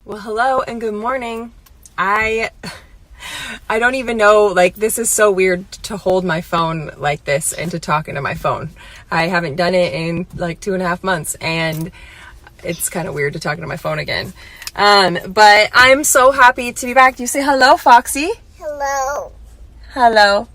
Well, hello and good morning. I don't even know, like, this is so weird to hold my phone like this and to talk into my phone. I haven't done it in like 2.5 months, and it's kind of weird to talk into my phone again. But I'm so happy to be back. Do you say hello, Foxy? Hello. Hello.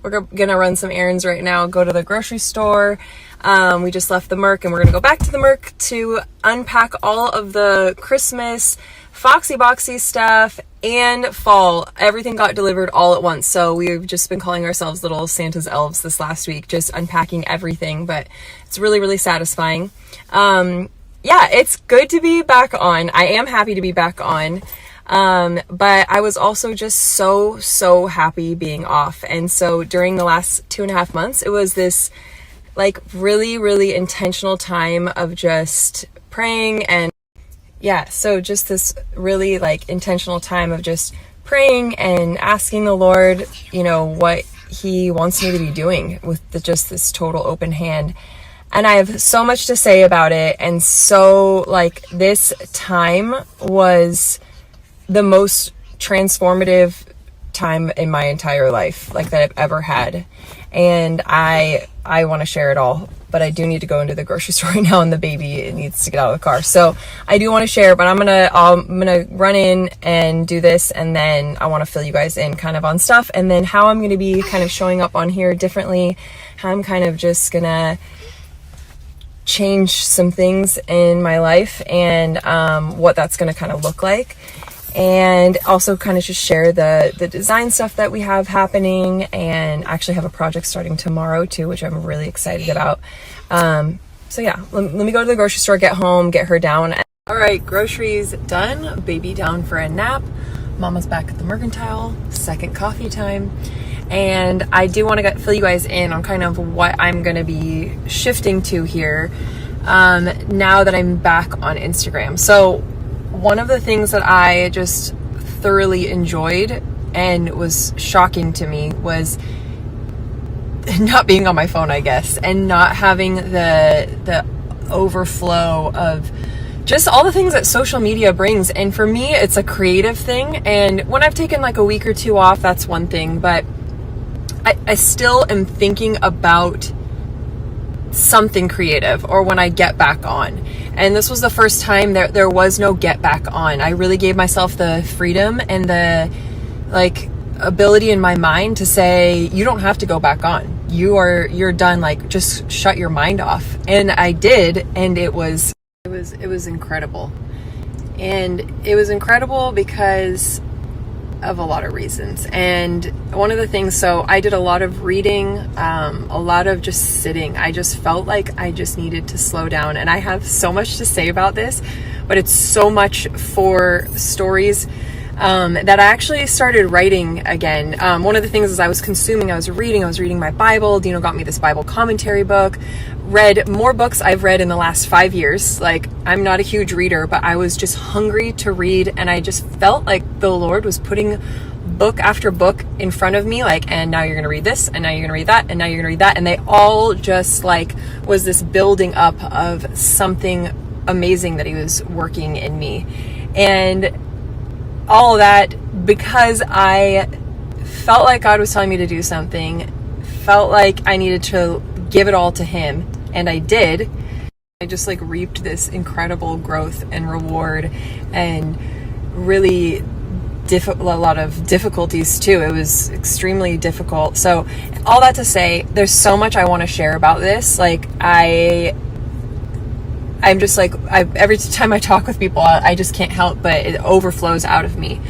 We're gonna run some errands right now, go to the grocery store. We just left the Merc and we're gonna go back to the Merc to unpack all of the Christmas Foxy Boxy stuff and fall. Everything got delivered all at once, so we've just been calling ourselves little Santa's elves this last week, just unpacking everything, but it's really, really satisfying. Yeah, it's good to be back on. I am happy to be back on. But I was also just so happy being off. And so during the last 2.5 months, it was this like really intentional time of just praying. And yeah, so just this really like intentional time of just praying and asking the Lord, you know, what he wants me to be doing with just this total open hand. And I have so much to say about it. And so like this time was the most transformative time in my entire life, like that I've ever had. And I want to share it all, but I do need to go into the grocery store right now, and the baby needs to get out of the car. So I do want to share, but I'm gonna run in and do this, and then I want to fill you guys in kind of on stuff, and then how I'm going to be kind of showing up on here differently, how I'm kind of just gonna change some things in my life, and what that's going to kind of look like. And also kind of just share the design stuff that we have happening, and actually have a project starting tomorrow too, which I'm really excited about. So yeah, let me go to the grocery store, get home, get her down. All right, groceries done, baby down for a nap. Mama's back at the Mercantile, second coffee time. And I do want to fill you guys in on kind of what I'm going to be shifting to here now that I'm back on Instagram. So one of the things that I just thoroughly enjoyed and was shocking to me was not being on my phone, I guess, and not having the overflow of just all the things that social media brings. And for me, it's a creative thing. And when I've taken like a week or two off, that's one thing, but I still am thinking about something creative, or when I get back on. And this was the first time there was no get back on. I really gave myself the freedom and the like ability in my mind to say, you don't have to go back on. You're done. Like, just shut your mind off. And I did, and it was incredible. And it was incredible because of a lot of reasons. And one of the things, so I did a lot of reading, a lot of just sitting. I just felt like I just needed to slow down. And I have so much to say about this, but it's so much for stories that I actually started writing again. One of the things is I was reading my Bible. Dino got me this Bible commentary book, read more books I've read in the last 5 years. Like, I'm not a huge reader, but I was just hungry to read, and I just felt like the Lord was putting book after book in front of me, like, and now you're going to read this, and now you're going to read that, and now you're going to read that. And they all just like was this building up of something amazing that he was working in me. And all of that because I felt like God was telling me to do something, felt like I needed to give it all to him, and I did. I just like reaped this incredible growth and reward, and really a lot of difficulties too. It was extremely difficult. So all that to say, there's so much I want to share about this. Like, I'm just like, every time I talk with people, I just can't help but it overflows out of me.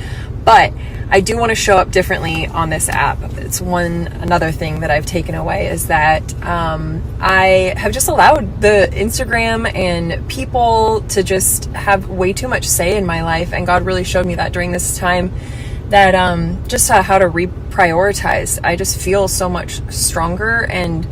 But I do want to show up differently on this app. It's another thing that I've taken away is that I have just allowed the Instagram and people to just have way too much say in my life. And God really showed me that during this time, that just how to reprioritize. I just feel so much stronger, and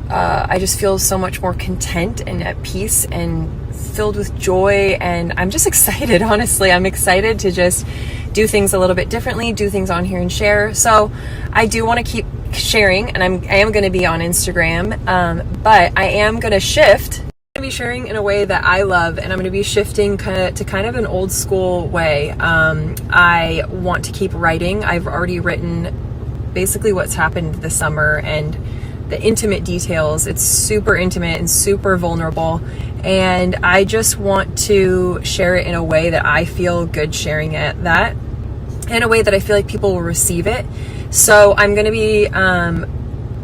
I just feel so much more content and at peace and filled with joy. And I'm just excited, honestly. I'm excited to just do things a little bit differently, do things on here and share. So I do want to keep sharing, and I am going to be on Instagram, but I am going to shift I'm going to be sharing in a way that I love, and I'm going to be shifting to kind of an old school way. I want to keep writing. I've already written basically what's happened this summer and the intimate details. It's super intimate and super vulnerable, and I just want to share it in a way that I feel good sharing it, that in a way that I feel like people will receive it. So I'm going to be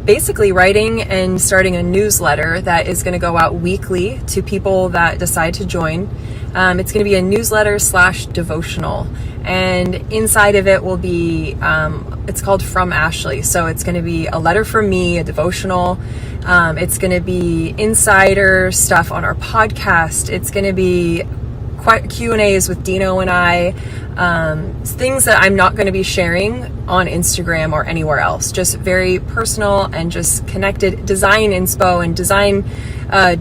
basically writing and starting a newsletter that is going to go out weekly to people that decide to join. It's going to be a newsletter / devotional, and inside of it will be it's called From Ashley. So it's going to be a letter from me, a devotional. It's going to be insider stuff on our podcast. It's going to be Q&As with Dino and I, things that I'm not going to be sharing on Instagram or anywhere else, just very personal and just connected design inspo and design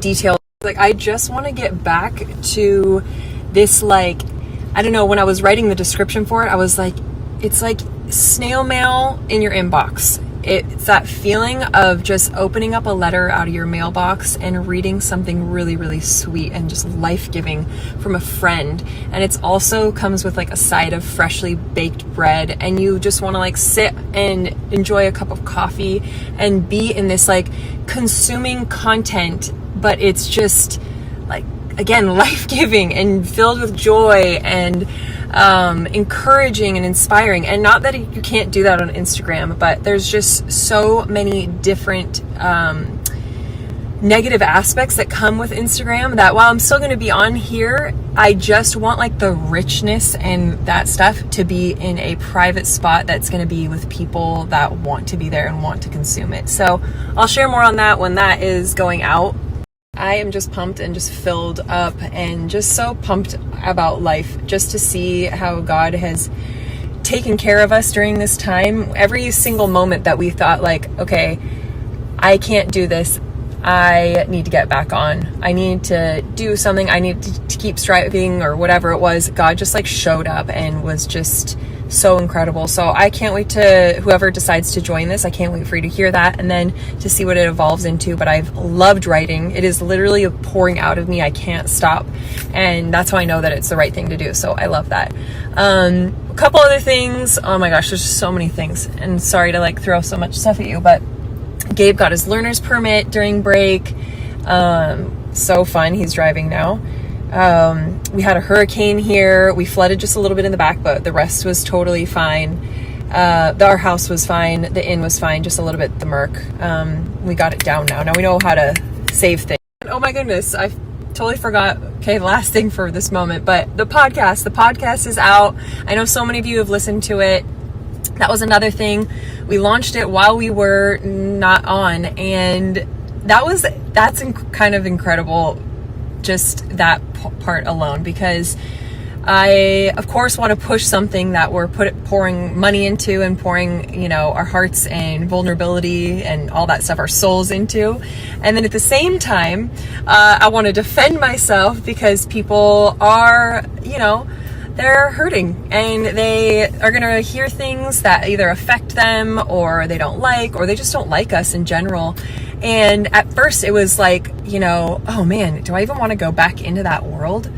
details. Like, I just want to get back to this, like, I don't know, when I was writing the description for it, I was like, it's like snail mail in your inbox. It's that feeling of just opening up a letter out of your mailbox and reading something really, really sweet and just life-giving from a friend. And it's also comes with like a side of freshly baked bread, and you just want to like sit and enjoy a cup of coffee and be in this like consuming content, but it's just like, again, life-giving and filled with joy and encouraging and inspiring. And not that you can't do that on Instagram, but there's just so many different negative aspects that come with Instagram that while I'm still going to be on here, I just want like the richness and that stuff to be in a private spot that's going to be with people that want to be there and want to consume it. So I'll share more on that when that is going out. I am just pumped and just filled up and just so pumped about life, just to see how God has taken care of us during this time. Every single moment that we thought like, okay, I can't do this, I need to get back on, I need to do something, I need to keep striving or whatever it was, God just like showed up and was just so incredible. So I can't wait to, whoever decides to join this, I can't wait for you to hear that and then to see what it evolves into. But I've loved writing. It is literally pouring out of me. I can't stop. And that's how I know that it's the right thing to do. So I love that. A couple other things. Oh my gosh, there's just so many things. And sorry to like throw so much stuff at you, but Gabe got his learner's permit during break. So fun. He's driving now. We had a hurricane here. We flooded just a little bit in the back, but the rest was totally fine. Our house was fine. The inn was fine. Just a little bit, the Merc. We got it down now. Now we know how to save things. Oh my goodness. I totally forgot. Okay. Last thing for this moment, but the podcast is out. I know so many of you have listened to it. That was another thing. We launched it while we were not on, and that's kind of incredible. Just that part alone, because I of course want to push something that we're pouring money into and pouring, our hearts and vulnerability and all that stuff, our souls into. And then at the same time, I want to defend myself because people are, they're hurting and they are going to hear things that either affect them or they don't like, or they just don't like us in general. And at first it was like, oh man, do I even want to go back into that world?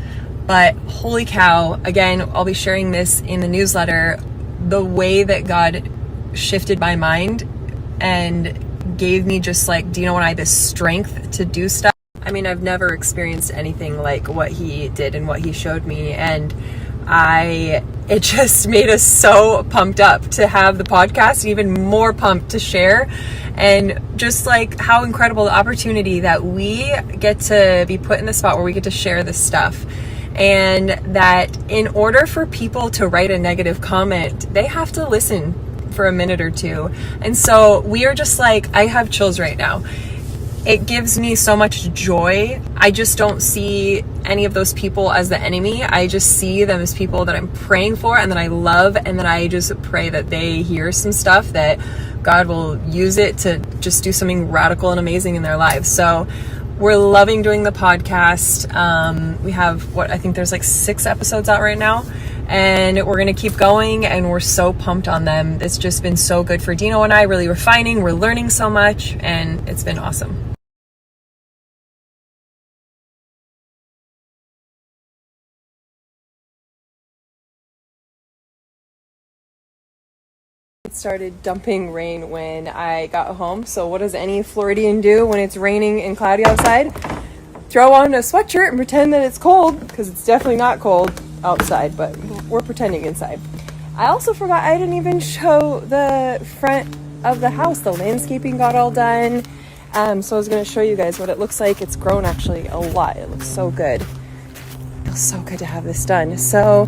But holy cow, again, I'll be sharing this in the newsletter, the way that God shifted my mind and gave me just like Dino and I this strength to do stuff. I mean, I've never experienced anything like what he did and what he showed me. And it just made us so pumped up to have the podcast, even more pumped to share, and just like how incredible the opportunity that we get to be put in the spot where we get to share this stuff. And that in order for people to write a negative comment, they have to listen for a minute or two. And so we are just like, I have chills right now. It gives me so much joy. I just don't see any of those people as the enemy. I just see them as people that I'm praying for and that I love, and that I just pray that they hear some stuff that God will use it to just do something radical and amazing in their lives. So we're loving doing the podcast. We have I think there's like 6 episodes out right now, and we're going to keep going, and we're so pumped on them. It's just been so good for Dino and I, really refining. We're learning so much, and it's been awesome. it started dumping rain when I got home. So what does any Floridian do when it's raining and cloudy outside? Throw on a sweatshirt and pretend that it's cold, because it's definitely not cold outside, but we're pretending inside. I also forgot I didn't even show the front of the house. The landscaping got all done. So I was going to show you guys what it looks like. It's grown actually a lot. It looks so good. It feels so good to have this done. So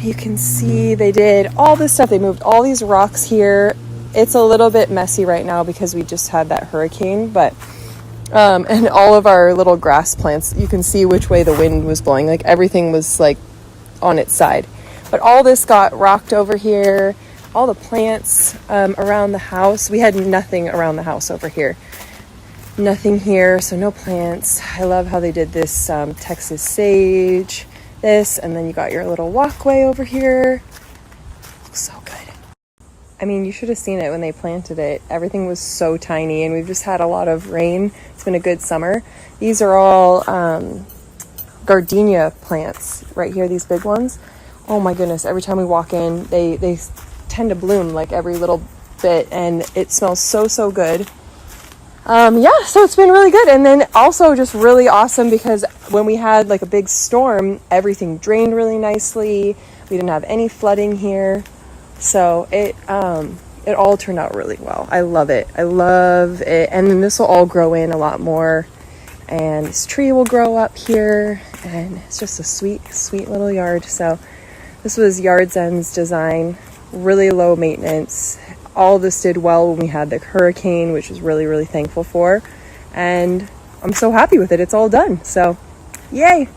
you can see they did all this stuff. They moved all these rocks here. It's a little bit messy right now because we just had that hurricane, but and all of our little grass plants, you can see which way the wind was blowing. Like everything was like on its side. But all this got rocked over here. All the plants around the house. We had nothing around the house over here. Nothing here, so no plants. I love how they did this Texas sage, this, and then you got your little walkway over here. Looks so good. I mean, you should have seen it when they planted it. Everything was so tiny, and we've just had a lot of rain. It's been a good summer. These are all gardenia plants right here, these big ones. Oh my goodness, every time we walk in, they tend to bloom like every little bit, and it smells so good. Yeah, so it's been really good. And then also just really awesome because when we had like a big storm, everything drained really nicely. We didn't have any flooding here. So it all turned out really well. I love it. I love it. And then this will all grow in a lot more. And this tree will grow up here. And it's just a sweet little yard. So this was Yard's End's design. Really low maintenance. All this did well when we had the hurricane, which is really thankful for. And I'm so happy with it. It's all done. So, yay!